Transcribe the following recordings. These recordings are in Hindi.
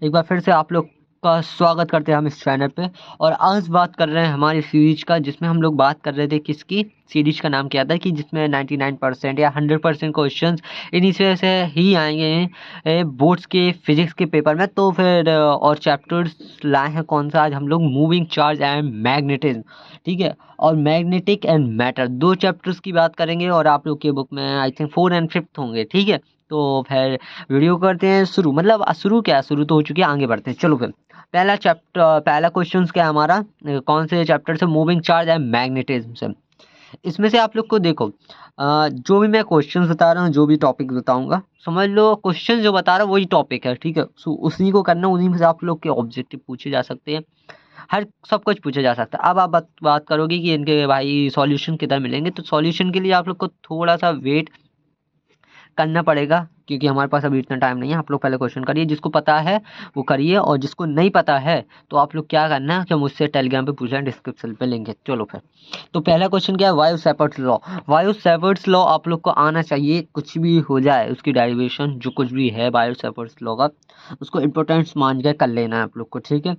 एक बार फिर से आप लोग का स्वागत करते हैं हम इस चैनल पे। और आज बात कर रहे हैं हमारी सीरीज का, जिसमें हम लोग बात कर रहे थे किसकी। सीरीज का नाम क्या था कि जिसमें 99% या 100% क्वेश्चंस इन्हीं से ही आएंगे बोर्ड्स के फिजिक्स के पेपर में। तो फिर और चैप्टर्स लाए हैं कौन सा आज हम लोग, मूविंग चार्ज एंड मैग्नेटिज्म, ठीक है, और मैग्नेटिक एंड मैटर, दो चैप्टर्स की बात करेंगे। और आप लोग के बुक में आई थिंक 4 एंड 5 होंगे, ठीक है। तो फिर वीडियो करते हैं शुरू, मतलब शुरू क्या, शुरू तो हो चुकी है, आगे बढ़ते हैं। चलो फिर पहला चैप्टर, पहला क्वेश्चन क्या है हमारा, कौन से चैप्टर से, मूविंग चार्ज एंड मैग्नेटिज्म से। इसमें से आप लोग को देखो, जो भी मैं क्वेश्चंस बता रहा हूँ, जो भी टॉपिक बताऊंगा, समझ लो क्वेश्चन जो बता रहा हूँ वही टॉपिक है, ठीक है। उसी को करना, उन्हीं में से आप लोग के ऑब्जेक्टिव पूछे जा सकते हैं, हर सब कुछ पूछा जा सकता है। अब आप बात करोगे कि इनके भाई सॉल्यूशन किधर मिलेंगे, तो सॉल्यूशन के लिए आप लोग को थोड़ा सा वेट करना पड़ेगा, क्योंकि हमारे पास अभी इतना टाइम नहीं है। आप लोग पहले क्वेश्चन करिए, जिसको पता है वो करिए, और जिसको नहीं पता है तो आप लोग क्या करना है कि मुझसे टेलीग्राम पे पूछना, डिस्क्रिप्शन पे लिंक है। चलो फिर, तो पहला क्वेश्चन क्या है, वायु सेपर्ट्स लॉ। वायु सेपर्ट्स लॉ आप लोग को आना चाहिए, कुछ भी हो जाए उसकी डेरिवेशन जो कुछ भी है वायु सेपर्ट्स लॉ का, उसको इंपॉर्टेंस मान के कर लेना है आप लोग को, ठीक है।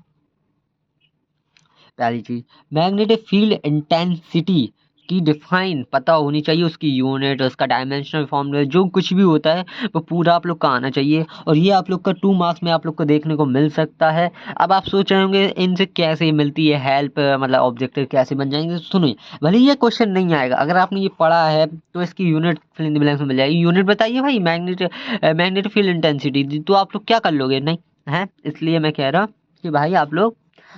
पहली चीज, मैग्नेटिक फील्ड इंटेंसिटी की डिफाइन पता होनी चाहिए, उसकी यूनिट, उसका डायमेंशनल फॉर्मूला, जो कुछ भी होता है वो पूरा आप लोग का आना चाहिए। और ये आप लोग का 2 मार्क्स में आप लोग को देखने को मिल सकता है। अब आप सोच रहे होंगे इनसे कैसे मिलती है हेल्प, मतलब ऑब्जेक्टिव कैसे बन जाएंगे। सुनिए, भले ये क्वेश्चन नहीं आएगा, अगर आपने ये पढ़ा है तो इसकी unit fill in the blanks में मिल जाएगी। यूनिट बताइए भाई, मैग्नेटिक फील्ड इंटेंसिटी, तो आप लोग क्या कर लोगे, नहीं है। इसलिए मैं कह रहा कि भाई आप लोग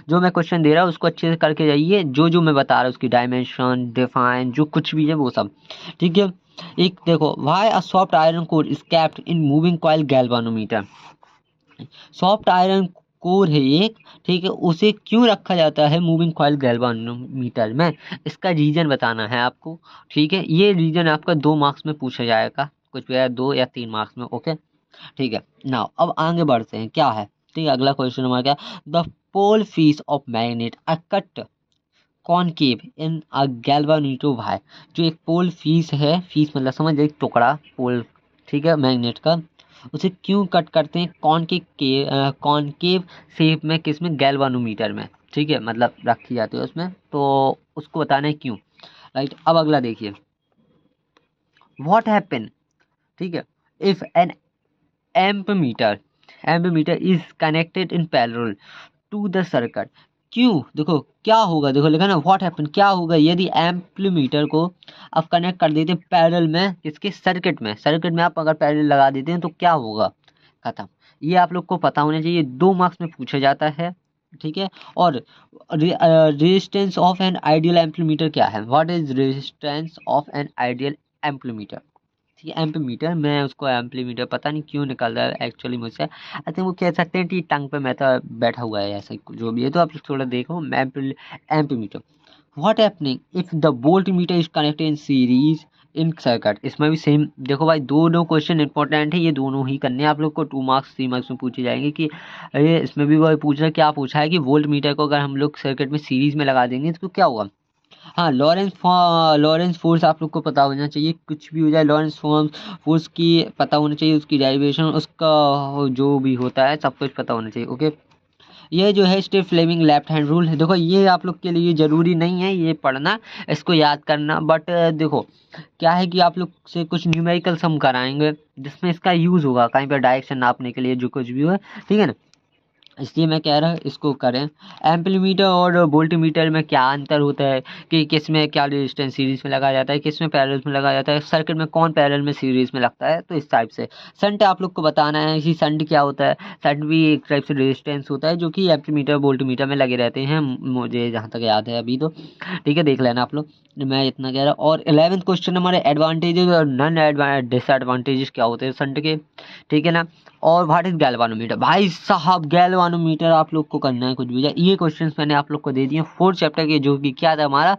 जो मैं क्वेश्चन दे रहा हूँ उसको अच्छे से करके जाइए, जो जो मैं बता रहा हूँ उसकी डायमेंशन डिफाइन जो कुछ भी है वो सब, ठीक है। एक देखो, why a soft iron core is kept in moving coil galvanometer. Soft iron core है एक, ठीक है, उसे क्यों रखा जाता है मूविंग कॉइल गैल्वानोमीटर में, इसका रीजन बताना है आपको, ठीक है। ये रीजन आपका 2 मार्क्स में पूछा जाएगा, कुछ भी 2 या 3 मार्क्स में, ओके, ठीक है। नाउ अब आगे बढ़ते हैं, क्या है, ठीक है। अगला क्वेश्चन हमारा क्या, the pole pieces of magnet are cut concave in a galvanometer है। जो एक पोल फीस है, फीस मतलब समझ, एक टुकड़ा पोल, ठीक है, मैग्नेट का, उसे क्यों कट करते हैं कॉनकेव शेप में, किस में, गैल्वानोमीटर में, ठीक है, मतलब रखी जाती है उसमें, तो उसको बताना है क्यों, राइट। अब अगला देखिए, व्हाट हैपन, ठीक है, if an ammeter ammeter is connected in parallel to the circuit. क्यों, देखो क्या होगा, देखो लिखा ना, व्हाट हैपन, क्या होगा यदि एम्पलीमीटर को आप कनेक्ट कर देते हैं पैरेलल में, किसके, सर्किट में। सर्किट में आप अगर पैरेलल लगा देते हैं तो क्या होगा, खत्म। ये आप लोग को पता होना चाहिए, 2 मार्क्स में पूछा जाता है, ठीक है। और resistance of an ideal ammeter क्या है, what is resistance of an ideal ammeter, ठीक है। एम्पीमीटर, मैं उसको एम्पलीमीटर पता नहीं क्यों निकल रहा है एक्चुअली मुझसे, आई थिंक वो कह सकते हैं कि टंग पे मैं तो बैठा हुआ है, ऐसा जो भी है, तो आप थोड़ा देखो। Ammeter, what happening if the voltmeter is connected in series in circuit. इसमें भी सेम, देखो भाई दोनों क्वेश्चन इंपॉर्टेंट है, ये दोनों ही करने हैं आप लोग को, 2 मार्क्स 3 मार्क्स में पूछे जाएंगे। कि ये इसमें भी वही पूछ रहा है, क्या पूछा है कि वोल्ट मीटर को अगर हम लोग सर्किट में सीरीज में लगा देंगे तो क्या होगा। हाँ, लॉरेंस फोर्स आप लोग को पता होना चाहिए, कुछ भी हो जाए लॉरेंस फोर्स की पता होना चाहिए, उसकी डेरिवेशन, उसका जो भी होता है सब कुछ पता होना चाहिए, ओके। ये जो है Steve Fleming left hand rule है, देखो ये आप लोग के लिए जरूरी नहीं है ये पढ़ना, इसको याद करना, बट देखो क्या है कि आप लोग से कुछ न्यूमेरिकल सम कराएंगे जिसमें इसका यूज होगा कहीं पर डायरेक्शन नापने के लिए, जो कुछ भी हो, ठीक है ना। इसलिए मैं कह रहा हूँ इसको करें। एम्पलीमीटर और वोल्टमीटर में क्या अंतर होता है, कि किस में क्या रेजिस्टेंस सीरीज में लगाया जाता है, किस में पैरेलल में लगाया जाता है, सर्किट में कौन पैरेलल में सीरीज में लगता है, तो इस टाइप से। संट आप लोग को बताना है कि संट क्या होता है। संट भी एक टाइप से रेजिस्टेंस होता है जो कि एम्पलीमीटर वोल्टमीटर में लगे रहते हैं, मुझे जहाँ तक याद है अभी तो, ठीक है, देख लेना आप लोग। मैं इतना कह रहा हूँ। और 11th क्वेश्चन हमारे एडवांटेजेस और नॉन डिसएडवांटेजेस क्या होते हैं संट के, ठीक है ना। और व्हाट इज गैल्वानोमीटर, भाई साहब गैल्वानोमीटर आप लोग को करना है कुछ भी जाए। ये क्वेश्चंस मैंने आप लोग को दे दिए 4th चैप्टर के, जो कि क्या था हमारा,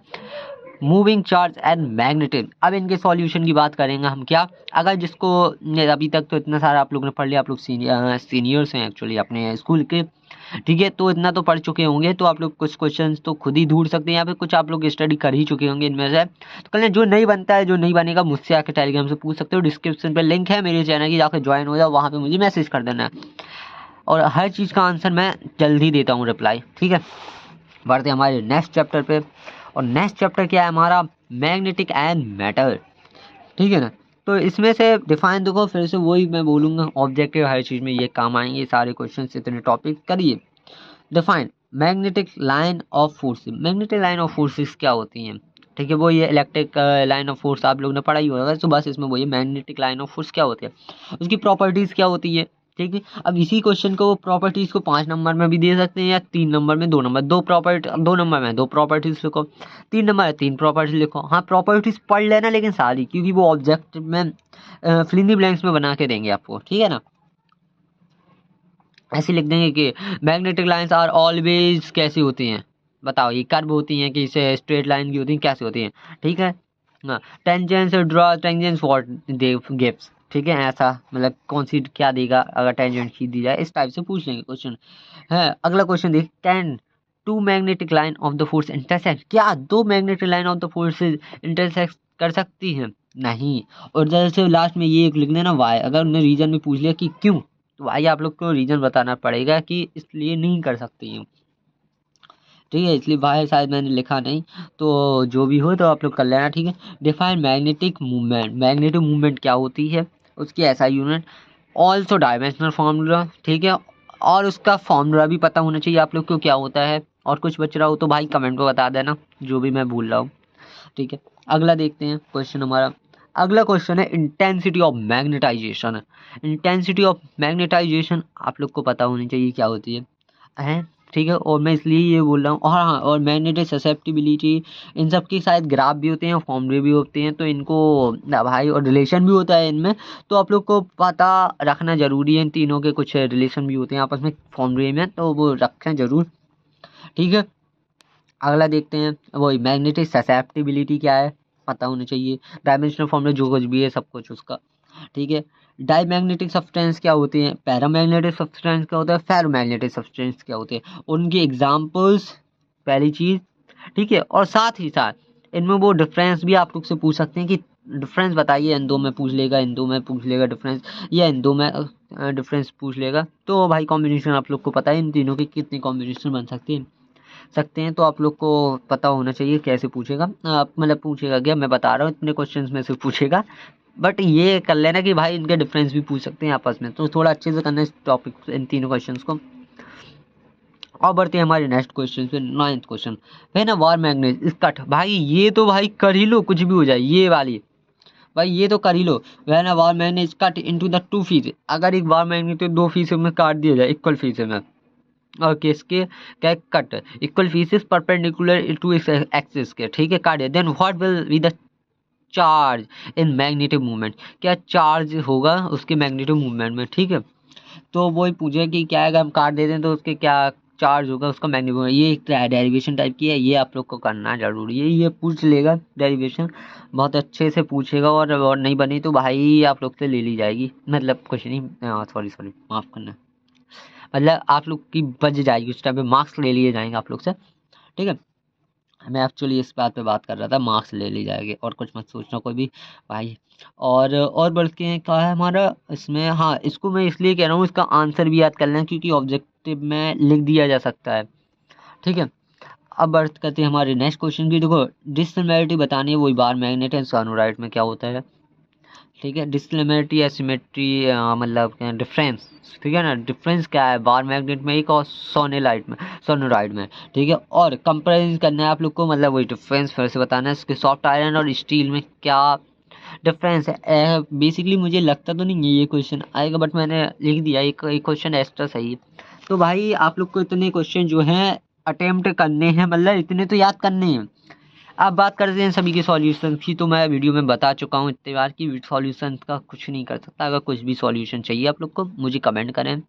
मूविंग चार्ज एंड मैग्नेटिज्म। अब इनके सॉल्यूशन की बात करेंगे हम, क्या, अगर जिसको अभी तक तो इतना सारा आप लोगों ने पढ़ लिया, आप लोग सीनियर्स हैं एक्चुअली अपने स्कूल के, ठीक है, तो इतना तो पढ़ चुके होंगे, तो आप लोग कुछ क्वेश्चंस तो खुद ही ढूंढ सकते हैं, या फिर कुछ आप लोग स्टडी कर ही चुके होंगे इनमें से। तो कल जो नहीं बनता है, जो नहीं बनेगा, मुझसे आके टेलीग्राम से पूछ सकते हो, डिस्क्रिप्शन पे लिंक है मेरे चैनल की, जाकर ज्वाइन हो जाओ, वहाँ पे मुझे मैसेज कर देना है। और हर चीज़ का आंसर मैं जल्दी देता हूँ रिप्लाई, ठीक है। बढ़ते हैं हमारे नेक्स्ट चैप्टर पे, और नेक्स्ट चैप्टर क्या है हमारा, मैग्नेटिक एंड मैटर, ठीक है ना। तो इसमें से डिफाइन देखो, फिर से वही मैं बोलूँगा, ऑब्जेक्टिव हर चीज़ में ये काम आएंगे, सारे क्वेश्चन इतने टॉपिक करिए। Define magnetic line of forces. Magnetic line of forces क्या होती हैं, ठीक है। वो ये इलेक्ट्रिक लाइन ऑफ फोर्स आप लोगों ने पढ़ा ही होगा, तो बस इसमें वही मैग्नेटिक लाइन ऑफ फोर्स क्या होती है, उसकी प्रॉपर्टीज़ क्या होती है, ठीक है। अब इसी क्वेश्चन को प्रॉपर्टीज़ को 5 नंबर में भी दे सकते हैं, या 3 नंबर में, 2 नंबर, 2 नंबर में 2 प्रॉपर्टीज़ लिखो, 3 नंबर में 3 प्रॉपर्टीज लिखो। हाँ, प्रॉपर्टीज़ पढ़ लेना लेकिन सारी, क्योंकि वो ऑब्जेक्ट में फिल इन द ब्लैंक्स में बना के देंगे आपको, ठीक है ना। ऐसे लिख देंगे कि मैग्नेटिक लाइंस आर ऑलवेज कैसी होती हैं, बताओ, ये कर्व होती हैं कि इसे स्ट्रेट लाइन की होती हैं, कैसे होती हैं, ठीक है। हाँ, tangents draw tangents what they gives, ठीक है। ऐसा मतलब कौन सी क्या देगा अगर टेंजेंट खींच दी जाए, इस टाइप से पूछ लेंगे क्वेश्चन है। अगला क्वेश्चन देख, can two magnetic line of the force intersect, क्या दो magnetic line of the forces intersect कर सकती हैं, नहीं। और जैसे लास्ट में ये एक लिख देना वाई, अगर उन्होंने रीजन में पूछ लिया कि क्यों, तो भाई आप लोग को रीजन बताना पड़ेगा कि इसलिए नहीं कर सकती हूँ, ठीक है। इसलिए भाई शायद मैंने लिखा नहीं, तो जो भी हो तो आप लोग कर लेना, ठीक है। Define magnetic movement, magnetic movement क्या होती है, उसकी ऐसा यूनिट, ऑल्सो डायमेंशनल फार्मूला, ठीक है। और उसका फार्मूला भी पता होना चाहिए आप लोग को क्या होता है, और कुछ बच रहा हो तो भाई कमेंट में बता देना, जो भी मैं भूल रहा हूँ, ठीक है। अगला देखते हैं क्वेश्चन हमारा, अगला क्वेश्चन है intensity of magnetization. Intensity of magnetization आप लोग को पता होनी चाहिए क्या होती है, ठीक है। और मैं इसलिए ये बोल रहा हूँ, और हाँ, और मैग्नेटिक ससेप्टिबिलिटी, इन सब की शायद ग्राफ भी होते हैं, फॉर्मूले भी होते हैं, तो इनको भाई, और रिलेशन भी होता है इनमें, तो आप लोग को पता रखना जरूरी है। इन तीनों के कुछ रिलेशन भी होते हैं आपस में फॉर्मूले में, तो वो रखें जरूर, ठीक है। अगला देखते हैं, वही मैग्नेटिक ससेप्टिबिलिटी क्या है पता होना चाहिए, डायमेंशनल फॉर्मूला जो कुछ भी है सब कुछ उसका, ठीक है। डाईमैग्नेटिक सब्सटेंस क्या होते हैं, पैरामैग्नेटिक सब्सटेंस क्या होता है, फेरोमैग्नेटिक सब्सटेंस क्या होते हैं, उनकी एग्जांपल्स पहली चीज, ठीक है। और साथ ही साथ इनमें वो डिफरेंस भी आप लोग से पूछ सकते हैं कि डिफरेंस बताइए, इन दो में पूछ लेगा, इन दो में पूछ लेगा डिफरेंस, या इन दो में डिफरेंस पूछ लेगा। तो भाई कॉम्बिनेशन आप लोग को पता है इन तीनों की कितनी कॉम्बिनेशन बन सकते हैं, तो आप लोग को पता होना चाहिए कैसे पूछेगा, मतलब पूछेगा क्या, मैं बता रहा हूँ इतने क्वेश्चंस में से पूछेगा, बट ये कर लेना कि भाई इनके डिफरेंस भी पूछ सकते हैं आपस में, तो थोड़ा अच्छे से करना इस टॉपिक, इन तीनों क्वेश्चंस को। और बढ़ते हैं हमारे नेक्स्ट क्वेश्चन पे, 9th क्वेश्चन है ना, वार मैग्नेट इस कट, भाई ये तो भाई कर ही लो, कुछ भी हो जाए ये वाली, भाई ये तो कर ही लो। वह ना bar magnet cut into the 2 piece, अगर एक वार मैग्नेट को 2 पीस में काट दिया जाए, इक्वल पीस में, और किसके क्या, cut equal pieces perpendicular to axis के, ठीक है, काट दिया, then what will be the charge in magnetic movement, क्या चार्ज होगा उसके मैग्नेटिक मूवमेंट में, ठीक है। तो वही पूछे कि क्या है, अगर हम काट देते हैं तो उसके क्या चार्ज होगा उसका मैग्नेटिक, ये एक डेरिवेशन टाइप की है, ये आप लोग को करना जरूरी है, ये पूछ लेगा डेरिवेशन, बहुत अच्छे से पूछेगा, और नहीं बनी तो भाई आप लोग से ले ली जाएगी, मतलब कुछ नहीं, सॉरी सॉरी माफ़ करना, मतलब आप लोग की बच जाएगी, उस टाइम पे मार्क्स ले लिए जाएंगे आप लोग से, ठीक है। मैं एक्चुअली इस बात पे बात कर रहा था, मार्क्स ले ली जाएंगे, और कुछ मत सोचना कोई भी भाई। और बढ़ के क्या है हमारा इसमें, हाँ, इसको मैं इसलिए कह रहा हूँ, इसका आंसर भी याद कर लें, क्योंकि ऑब्जेक्टिव में लिख दिया जा सकता है, ठीक है। अब बात करते हैं हमारे नेक्स्ट क्वेश्चन की, देखो डिसिमिलैरिटी बतानी है, वही बार मैग्नेट एंड सोनोराइट में क्या होता है, ठीक है। डिसिमिलैरिटी या सिमेट्री, मतलब डिफरेंस, ठीक है ना, डिफरेंस क्या है बार मैग्नेट में एक, और सोनेलाइट में, सोनोराइड में, ठीक है। और कंपेरिजन करना है आप लोग को, मतलब वही डिफरेंस फिर से बताना है, इसके सॉफ्ट आयरन और स्टील में क्या डिफरेंस है। बेसिकली मुझे लगता तो नहीं है ये क्वेश्चन आएगा, बट मैंने लिख दिया, एक क्वेश्चन एक्स्ट्रा सही है। तो भाई आप लोग को इतने क्वेश्चन जो हैं अटेम्प्ट करने हैं, मतलब इतने तो याद करने हैं। अब बात करते हैं सभी के सॉल्यूशन की, तो मैं वीडियो में बता चुका हूँ इतनी बार कि सॉल्यूशन का कुछ नहीं कर सकता, अगर कुछ भी सॉल्यूशन चाहिए आप लोग को मुझे कमेंट करें,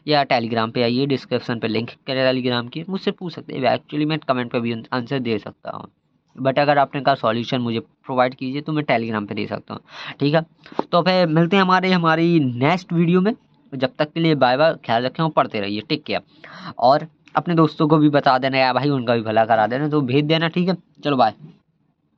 या टेलीग्राम पे आइए, डिस्क्रिप्शन पे लिंक करें टेलीग्राम की, मुझसे पूछ सकते हैं, एक्चुअली मैं कमेंट पे भी आंसर दे सकता हूँ, बट अगर आपने कहा सॉल्यूशन मुझे प्रोवाइड कीजिए तो मैं टेलीग्राम पे दे सकता हूँ, ठीक है। तो फिर मिलते हैं हमारी नेक्स्ट वीडियो में, जब तक के लिए बाय बाय, ख्याल रखें और पढ़ते रहिए, टेक केयर, और अपने दोस्तों को भी बता देना यार भाई, उनका भी भला करा देना, तो भेज देना, ठीक है, चलो बाय।